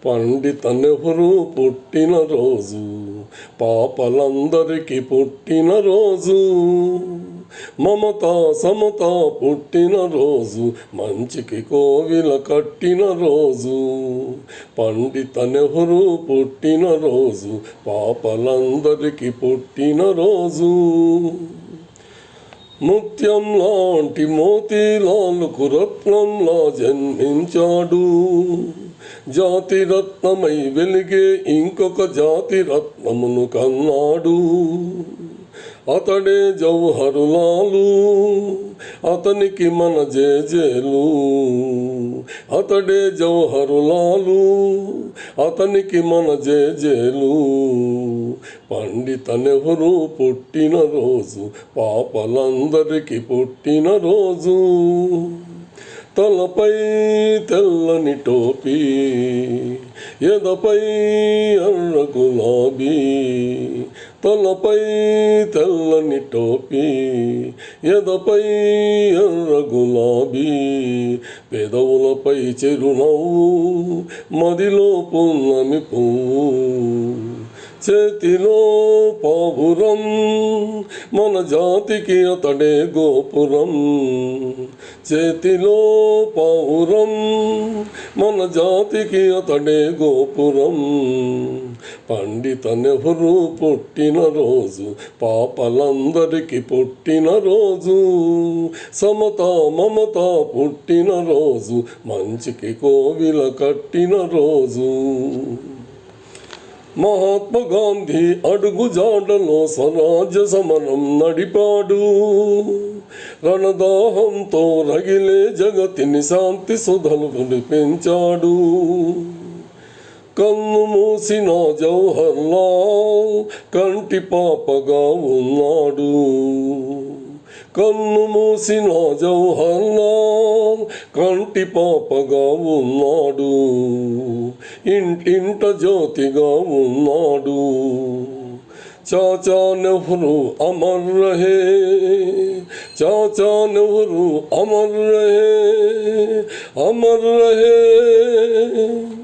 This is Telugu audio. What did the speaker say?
పండిత నెహ్రూ పుట్టినరోజు పాపలందరికీ పుట్టినరోజు. మమతా సమతా పుట్టినరోజు మంచికి కోవిల కట్టినరోజు. పండిత నెహ్రూ పుట్టినరోజు పాపలందరికీ పుట్టినరోజు. ముత్యం లాంటి మోతీలాలుకు రత్నంలా జన్మించాడు. జాతి రత్నమై వెలిగే ఇంకొక జాతి రత్నమును కన్నాడు. అతడే జవహర్లాలు, అతనికి మన జేజేలు. అతడే జవహర్లాలు, అతనికి మన జేజేలు. పండిత నెహ్రూ పుట్టినరోజు పాపలందరికీ పుట్టినరోజు. తలపై తెల్లని టోపీ, ఎదపై ఎర్ర గులాబీ. తలపై తెల్లని టోపీ, ఎదపై ఎర్ర గులాబీ. పెదవులపై చిరునవ్వు, మదిలో పున్నమి పువ్వు. చేతిలో పావురం, మన జాతికి అతడే గోపురం. చేతిలో పావురం, మన జాతికి అతడే గోపురం. పండిత నెహ్రూ పుట్టినరోజు పాపలందరికీ పుట్టినరోజు. సమతా మమతా పుట్టినరోజు మంచికి కోవిల కట్టినరోజు. మహాత్మా గాంధీ అడుగు జాడలో స్వరాజ్య సమరం నడిపాడు. రణదాహంతో రగిలే జగతిని శాంతి సుధలు కురిపించాడు. కన్ను మూసిన జవహర్లాల్ కంటి పాపగా ఉన్నాడు. కన్ను మూసిన జవహర్లాల్ కంటి పాపగా ఉన్నాడు. ఇంటింట జ్యోతిగా ఉన్నాడు. చాచా నెహ్రూ అమర్ రహే, చాచా నెహ్రూ అమర్ రహే, అమర్ రహే.